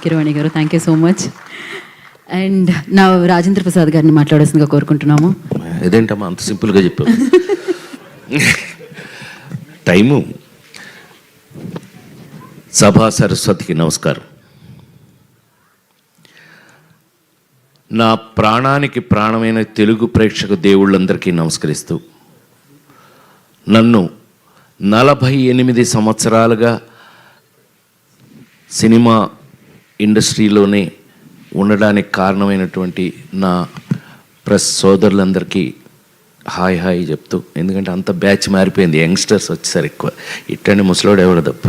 కిరవాణి గారు, thank you so much. And నా రాజేంద్ర ప్రసాద్ గారిని మాట్లాడాల్సిందిగా కోరుకుంటున్నాము. ఇదేంటమ్మా అంత సింపుల్గా చెప్పావు? టైము. సభా సరస్వతికి నమస్కారం. నా ప్రాణానికి ప్రాణమైన తెలుగు ప్రేక్షక దేవుళ్ళందరికీ నమస్కరిస్తూ, నన్ను 48 సంవత్సరాలుగా సినిమా ఇండస్ట్రీలోనే ఉండడానికి కారణమైనటువంటి నా ప్రెస్ సోదరులందరికీ హాయ్ హాయ్ చెప్తూ, ఎందుకంటే అంత బ్యాచ్ మారిపోయింది, యంగ్స్టర్స్ వచ్చేసారు ఎక్కువ. ఇట్టండి ముసలోడు ఎవరు తప్ప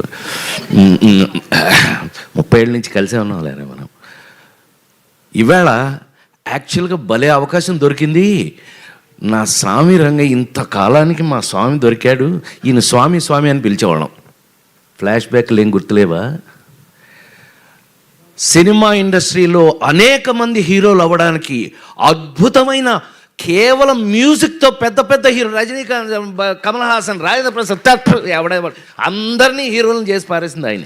30 ఏళ్ళ నుంచి కలిసే ఉన్నాం లేరా మనం. ఇవాళ యాక్చువల్గా భలే అవకాశం దొరికింది. నా స్వామి రంగ ఇంతకాలానికి మా స్వామి దొరికాడు. ఈయన స్వామి స్వామి అని పిలిచేవాళ్ళం. ఫ్లాష్ బ్యాక్లు ఏం గుర్తులేవా? సినిమా ఇండస్ట్రీలో అనేక మంది హీరోలు అవ్వడానికి అద్భుతమైన కేవలం మ్యూజిక్తో పెద్ద పెద్ద హీరో రజనీకాంత్, కమల్ హాసన్, రాజేంద్ర ప్రసాద్ ఎవడెవడు అందరినీ హీరోలను చేసి పారేసింది ఆయన.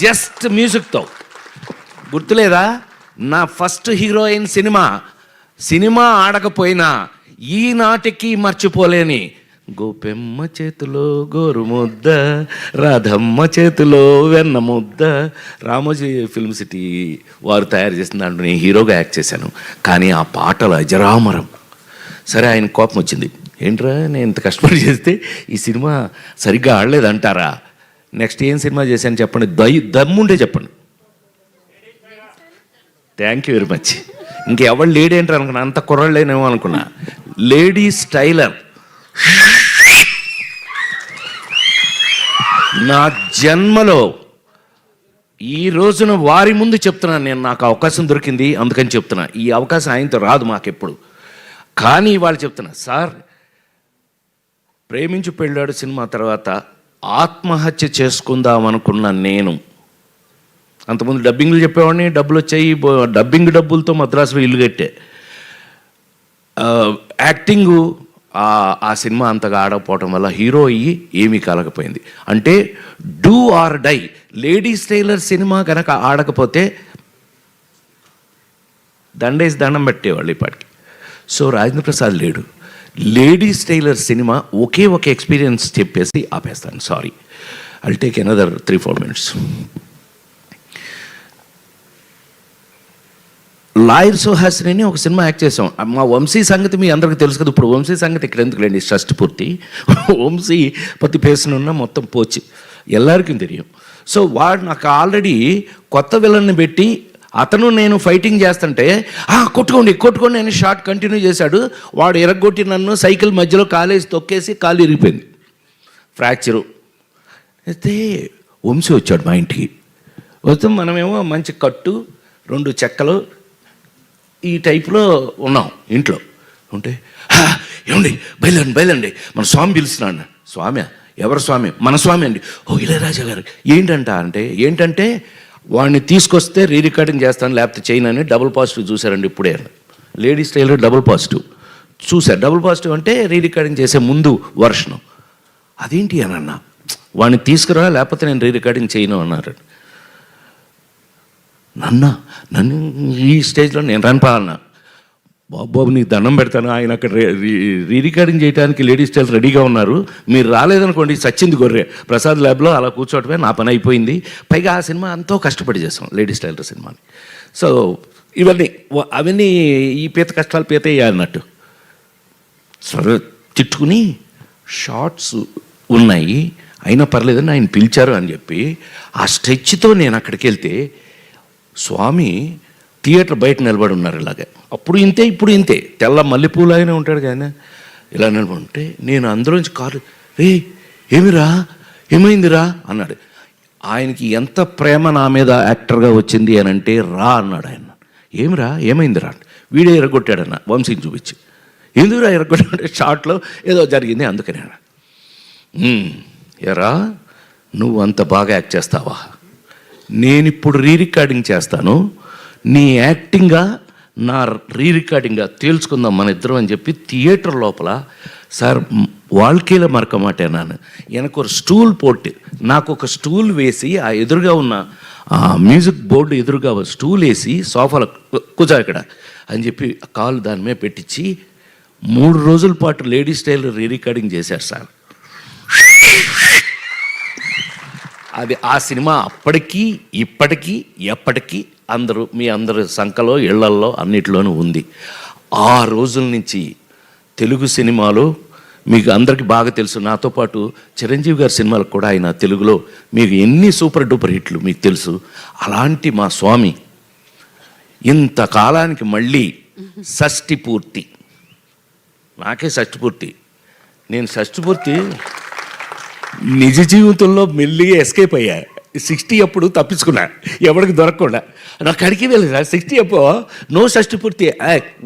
జస్ట్ మ్యూజిక్తో. గుర్తులేదా? నా ఫస్ట్ హీరోయిన్ సినిమా ఆడకపోయినా ఈనాటికి మర్చిపోలేని గోపెమ్మ చేతిలో గోరు ముద్ద, రాధమ్మ చేతిలో వెన్న ముద్ద, రామోజీ ఫిల్మ్ సిటీ వారు తయారు చేసిన దాంట్లో నేను హీరోగా యాక్ట్ చేశాను. కానీ ఆ పాటలు అజరామరం. సరే, ఆయన కోపం వచ్చింది. ఏంట్రా నేను ఇంత కష్టపడి చేస్తే ఈ సినిమా సరిగ్గా ఆడలేదంటారా? నెక్స్ట్ ఏం సినిమా చేశాను చెప్పండి, దమ్ముంటే చెప్పండి. Thank you very much. ఇంకెవరు లేడీ ఏంటారు అనుకున్నా, అంత కుర్రలేనేమో అనుకున్నా. Ladies tailor. నా జన్మలో ఈ రోజున వారి ముందు చెప్తున్నాను, నేను నాకు అవకాశం దొరికింది అందుకని చెప్తున్నా. ఈ అవకాశం ఆయనతో రాదు మాకెప్పుడు. కానీ వాళ్ళు చెప్తున్నా, సార్ ప్రేమించి పెళ్ళాడు సినిమా తర్వాత ఆత్మహత్య చేసుకుందాం అనుకున్న నేను, అంతకుముందు డబ్బింగ్లు చెప్పేవాడిని, డబ్బులు వచ్చాయి, డబ్బింగ్ డబ్బులతో మద్రాసులో ఇల్లు కట్టే. యాక్టింగు ఆ సినిమా అంతగా ఆడకపోవటం వల్ల హీరో అయ్యి ఏమీ కలగపోయింది. అంటే do or die. Ladies tailor cinema కనుక ఆడకపోతే దండేసి దండం పెట్టేవాళ్ళు ఇప్పటికి. సో రాజేంద్ర ప్రసాద్ లేడు. లేడీస్ టైలర్ సినిమా ఒకే ఒక ఎక్స్పీరియన్స్ చెప్పేసి ఆపేస్తాను. Sorry, I'll take another 3-4 minutes. Lawyer Suhasini అని ఒక సినిమా యాక్ట్ చేసాం. మా వంశీ సంగతి మీ అందరికీ తెలుసు కదా. ఇప్పుడు వంశీ సంగతి ఇక్కడ ఎందుకు లేండి, షష్టి పూర్తి. వంశీ పత్తి పేసునున్న మొత్తం పోచి ఎల్లరికీ తెలియం. సో వాడు నాకు ఆల్రెడీ కొత్త విలన్ని పెట్టి అతను నేను ఫైటింగ్ చేస్తుంటే కొట్టుకోండి అని షార్ట్ కంటిన్యూ చేశాడు. వాడు ఎరగొట్టి నన్ను సైకిల్ మధ్యలో కాలేసి తొక్కేసి కాలు ఇరిగిపోయింది, ఫ్రాక్చరు. అయితే వంశీ వచ్చాడు మా ఇంటికి. వస్తే మనమేమో మంచి కట్టు, 2 చెక్కలు ఈ టైప్లో ఉన్నాం ఇంట్లో ఉంటే, ఏమండి బయలండి మన స్వామి పిలుస్తున్నాడు. స్వామి? ఎవరు స్వామి? మన స్వామి అండి. ఓ ఇళయరాజా గారు. ఏంటంటే వాడిని తీసుకొస్తే రీ రికార్డింగ్ చేస్తాను లేకపోతే చేయను అని డబుల్ పాజిటివ్ చూశారండి ఇప్పుడే. లేడీస్ టైలర్ డబుల్ పాజిటివ్ చూశారు. డబుల్ పాజిటివ్ అంటే రీ రికార్డింగ్ చేసే ముందు వర్షను. అదేంటి అని అన్నా, వాడిని తీసుకురా లేకపోతే నేను రీ రికార్డింగ్ చేయను అన్నారు. నన్ను ఈ స్టేజ్లో నేను రన్పాలన్నా. బాబు నీకు దండం పెడతాను, ఆయన అక్కడ రీ రికార్డింగ్ చేయడానికి లేడీస్ టైలర్ రెడీగా ఉన్నారు, మీరు రాలేదనుకోండి సచ్చింది గొర్రె. ప్రసాద్ ల్యాబ్లో అలా కూర్చోవటమే నా పని అయిపోయింది. పైగా ఆ సినిమా ఎంతో కష్టపడి చేసాం, లేడీస్ టైలర్ సినిమాని. సో అవన్నీ ఈ పీత కష్టాలు పీత అన్నట్టు సరే తిట్టుకుని షార్ట్స్ ఉన్నాయి అయినా పర్లేదని ఆయన పిలిచారు అని చెప్పి ఆ స్ట్రెచ్తో నేను అక్కడికి వెళ్తే స్వామి థియేటర్ బయట నిలబడి ఉన్నారు ఇలాగే. అప్పుడు ఇంతే ఇప్పుడు ఇంతే, తెల్ల మల్లెపూలు ఆయన ఉంటాడు కానీ ఇలా నిలబడి ఉంటే నేను అందులోంచి కారు, ఏమైందిరా అన్నాడు. ఆయనకి ఎంత ప్రేమ నా మీద యాక్టర్గా వచ్చింది అని అంటే రా అన్నాడు ఆయన. ఏమైందిరా? వీడే ఎరగొట్టాడన్న వంశీని చూపించి. ఎందుకురా ఎరగొట్టాడంటే షార్ట్లో ఏదో జరిగింది అందుకని. ఎరా నువ్వు అంత బాగా యాక్ట్ చేస్తావా? నేనిప్పుడు రీ రికార్డింగ్ చేస్తాను, నీ యాక్టింగ్గా నా రీ రికార్డింగ్గా తేల్చుకుందాం మన ఇద్దరం అని చెప్పి థియేటర్ లోపల సార్ வாழ்க்கையில் மறக்க மாட்டேன். நான் எனக்கு ஒரு ஸ்டூல் போட்டு నాకు ఒక స్టూల్ వేసి ఆ ఎదురుగా ఉన్న ఆ మ్యూజిక్ బోర్డు ఎదురుగా స్టూల్ వేసి సోఫాలో కూర్చో ఇక్కడ అని చెప్పి కాలు దాని మీద పెట్టించి 3 రోజుల పాటు లేడీ స్టైల్ రికార్డింగ్ చేశారు సార్. అది ఆ సినిమా అప్పటికీ ఇప్పటికీ ఎప్పటికీ మీ అందరి సంఖలో ఇళ్లల్లో అన్నిటిలోనూ ఉంది. ఆ రోజుల నుంచి తెలుగు సినిమాలో మీకు అందరికీ బాగా తెలుసు, నాతో పాటు చిరంజీవి గారి సినిమాలకు కూడా ఆయన తెలుగులో మీకు ఎన్ని సూపర్ డూపర్ హిట్లు మీకు తెలుసు. అలాంటి మా స్వామి ఇంతకాలానికి మళ్ళీ షష్ఠి పూర్తి, నాకే షష్ఠి పూర్తి, నేను షష్ఠి పూర్తి నిజ జీవితంలో మెల్లిగా ఎస్కేప్ అయ్యా. 60 అప్పుడు తప్పించుకున్నా, ఎవరికి దొరకకుండా. నాకు అడిగి వెళ్ళి 60 అప్పుడు నో షష్ఠి పూర్తి,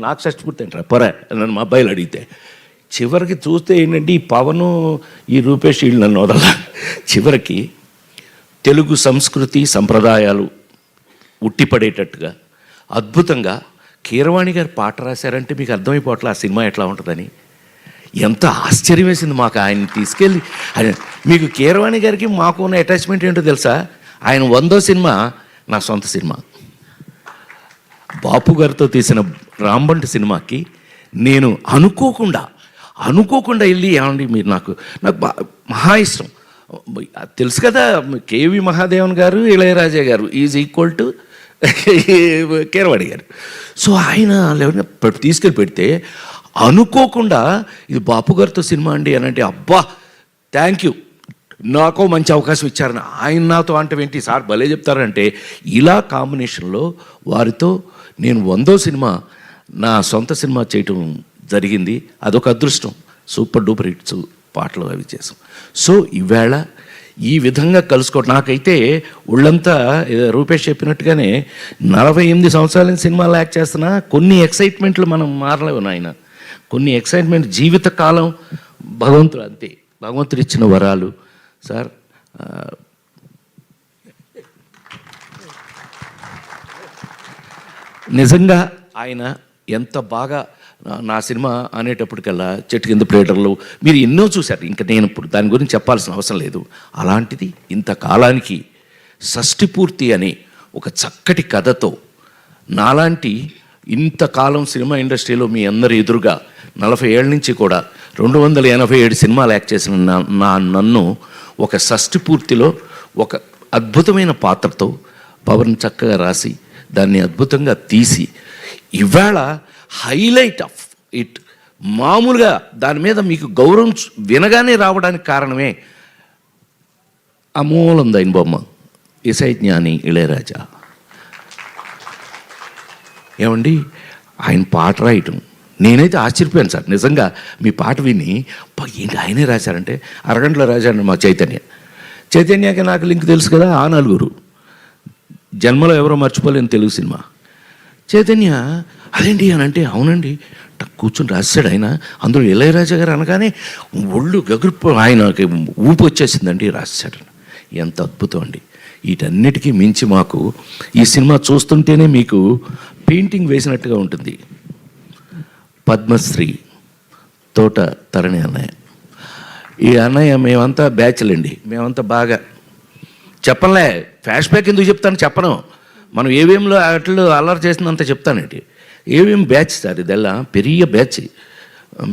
నాకు షష్ఠి పూర్తి అంటారా పొర నన్ను మా అబ్బాయిలు అడిగితే. చివరికి చూస్తే ఏంటంటే ఈ పవను ఈ రూపేష్ వీళ్ళు నన్ను వదల. చివరికి తెలుగు సంస్కృతి సంప్రదాయాలు ఉట్టిపడేటట్టుగా అద్భుతంగా కీరవాణి గారు పాట రాశారంటే మీకు అర్థమైపోవట్లే ఆ సినిమా ఎట్లా ఉంటుందని. ఎంత ఆశ్చర్యం వేసింది మాకు ఆయన తీసుకెళ్ళి. ఆయన మీకు కీరవాణి గారికి మాకు ఉన్న అటాచ్మెంట్ ఏంటో తెలుసా? ఆయన 100వ సినిమా నా సొంత సినిమా. బాపు గారితో తీసిన రాంబంటి సినిమాకి నేను అనుకోకుండా వెళ్ళి, ఏమండి మీరు నాకు మహా ఇష్టం తెలుసు కదా, కేవి మహాదేవన్ గారు ఇళయరాజా గారు ఈజ్ ఈక్వల్ టు కీరవాణి గారు. సో ఆయన తీసుకెళ్ళి పెడితే అనుకోకుండా ఇది బాపు గారితో సినిమా అండి అని అంటే, అబ్బా థ్యాంక్ యూ, నాకో మంచి అవకాశం ఇచ్చారని. ఆయన నాతో అంటే ఏంటి సార్ భలే చెప్తారంటే, ఇలా కాంబినేషన్లో వారితో నేను 100వ సినిమా నా సొంత సినిమా చేయటం జరిగింది. అదొక అదృష్టం. సూపర్ డూపర్ హిట్స్ పాటలు అవి చేసాం. సో ఈవేళ ఈ విధంగా కలుసుకోవటం నాకైతే ఒళ్ళంతా రూపేష్ చెప్పినట్టుగానే 48 సంవత్సరాల సినిమాలు యాక్ట్ చేస్తున్నా కొన్ని ఎక్సైట్మెంట్లు మనం మారలేవు నాయన. కొన్ని ఎక్సైట్మెంట్ జీవితకాలం భగవంతుడు అంతే, భగవంతుడు ఇచ్చిన వరాలు సార్. నిజంగా ఆయన ఎంత బాగా నా సినిమా అనేటప్పటికల్లా చెట్టు కింద ప్లేటర్లు మీరు ఎన్నో చూశారు, ఇంకా నేను ఇప్పుడు దాని గురించి చెప్పాల్సిన అవసరం లేదు. అలాంటిది ఇంతకాలానికి షష్ఠి పూర్తి అనే ఒక చక్కటి కథతో నాలాంటి ఇంతకాలం సినిమా ఇండస్ట్రీలో మీ అందరి ఎదురుగా 40 ఏళ్ళ నుంచి కూడా 287 సినిమాలు యాక్ట్ చేసిన నన్ను ఒక షష్ఠి పూర్తిలో ఒక అద్భుతమైన పాత్రతో పవన్ చక్కగా రాసి దాన్ని అద్భుతంగా తీసి ఇవాళ హైలైట్ ఆఫ్ ఇట్. మామూలుగా దాని మీద మీకు గౌరవం వినగానే రావడానికి కారణమే అమూలందైన బొమ్మ ఇసై జ్ఞాని ఇళయరాజా. ఏమండి ఆయన పాట రాయటం నేనైతే ఆశ్చర్యపోయాను సార్. నిజంగా మీ పాట విని ఏంటి ఆయనే రాశారంటే, అరగంటలో రాశాడు మా చైతన్యకి నాకు లింక్ తెలుసు కదా, ఆ నలుగురు జన్మలో ఎవరో మర్చిపోలేని తెలుగు సినిమా. చైతన్య అదేంటి అని అంటే, అవునండి కూర్చొని రాశాడు ఆయన. అందులో ఇళయరాజా గారు అనగానే ఒళ్ళు గగురు ఆయనకి ఊపు వచ్చేసిందండి, రాశాడు. ఎంత అద్భుతం అండి. వీటన్నిటికీ మించి మాకు ఈ సినిమా చూస్తుంటేనే మీకు పెయింటింగ్ వేసినట్టుగా ఉంటుంది. పద్మశ్రీ తోట తరణి అన్నయ్య, ఈ అన్నయ్య మేమంతా బ్యాచ్లండి, మేమంతా బాగా చెప్పలే. ఫ్లాష్ బ్యాక్ ఎందుకు చెప్తాను చెప్పను, మనం ఏవేంలో అట్లు అల్లరి చేసినంత చెప్తానండి. ఏవేం బ్యాచ్ సార్ ఇదెల్లా పెరియ బ్యాచ్.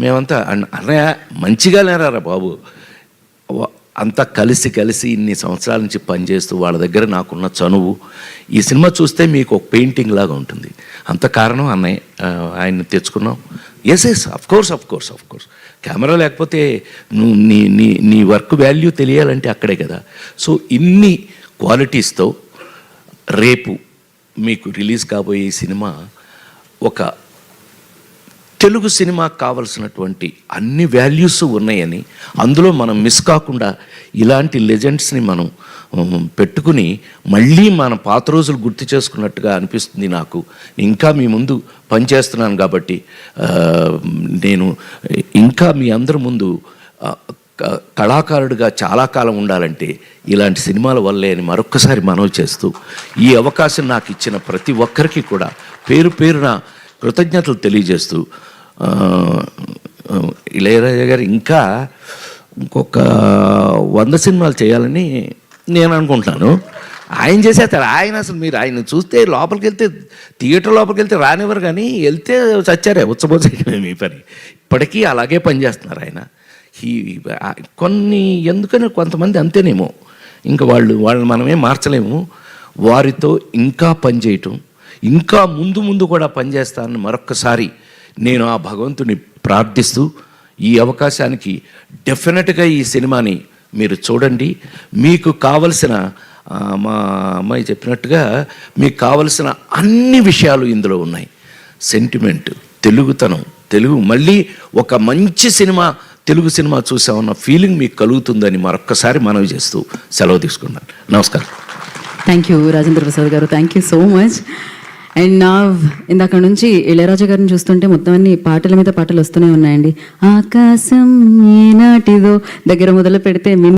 మేమంతా అన్నయ్య మంచిగా లేరారా బాబు, అంతా కలిసి ఇన్ని సంవత్సరాల నుంచి పనిచేస్తూ వాళ్ళ దగ్గర నాకున్న చనువు. ఈ సినిమా చూస్తే మీకు ఒక పెయింటింగ్ లాగా ఉంటుంది. అంత కారణం అన్నయ్య, ఆయన్ని తెచ్చుకున్నాం. ఎస్ అఫ్ కోర్స్ కెమెరా లేకపోతే నువ్వు నీ వర్క్ వాల్యూ తెలియాలంటే అక్కడే కదా. సో ఇన్ని క్వాలిటీస్తో రేపు మీకు రిలీజ్ కాబోయే ఈ సినిమా ఒక తెలుగు సినిమాకు కావలసినటువంటి అన్ని వాల్యూస్ ఉన్నాయని, అందులో మనం మిస్ కాకుండా ఇలాంటి లెజెండ్స్ని మనం పెట్టుకుని మళ్ళీ మన పాత రోజులు గుర్తు చేసుకున్నట్టుగా అనిపిస్తుంది నాకు. ఇంకా మీ ముందు పనిచేస్తున్నాను కాబట్టి నేను ఇంకా మీ అందరి ముందు కళాకారుడిగా చాలా కాలం ఉండాలంటే ఇలాంటి సినిమాల వల్లే అని మరొక్కసారి మనవి చేస్తూ, ఈ అవకాశం నాకు ఇచ్చిన ప్రతి ఒక్కరికి కూడా పేరున కృతజ్ఞతలు తెలియజేస్తూ, ఇళయరాజా గారు ఇంకా ఇంకొక 100 సినిమాలు చేయాలని నేను అనుకుంటున్నాను. ఆయన చేసేస్తారు. ఆయన అసలు మీరు ఆయన చూస్తే లోపలికి వెళ్తే థియేటర్ లోపలికి వెళ్తే రానివ్వరు, కానీ వెళ్తే చచ్చారే ఉచ్చబోసేయడమే మీ పని. ఇప్పటికీ అలాగే పనిచేస్తున్నారు ఆయన. కొన్ని ఎందుకని కొంతమంది అంతేనేమో, ఇంకా వాళ్ళు మనమే మార్చలేము. వారితో ఇంకా పనిచేయటం, ఇంకా ముందు కూడా పనిచేస్తానని మరొక్కసారి నేను ఆ భగవంతుని ప్రార్థిస్తూ, ఈ అవకాశానికి డెఫినెట్గా ఈ సినిమాని మీరు చూడండి. మీకు కావలసిన మా అమ్మాయి చెప్పినట్టుగా మీకు కావలసిన అన్ని విషయాలు ఇందులో ఉన్నాయి. సెంటిమెంట్, తెలుగుతనం, తెలుగు మళ్ళీ ఒక మంచి సినిమా, తెలుగు సినిమా చూసామన్న ఫీలింగ్ మీకు కలుగుతుందని మరొక్కసారి మనవి చేస్తూ సెలవు తీసుకున్నాను. నమస్కారం. థ్యాంక్ యూ రాజేంద్ర ప్రసాద్ గారు, thank you so much. And నా ఇందాక నుంచి ఇళయరాజా గారిని చూస్తుంటే మొత్తం అన్ని పాటల మీద పాటలు వస్తూనే ఉన్నాయండి. ఆకాశం ఈనాటిదో దగ్గర మొదలు పెడితే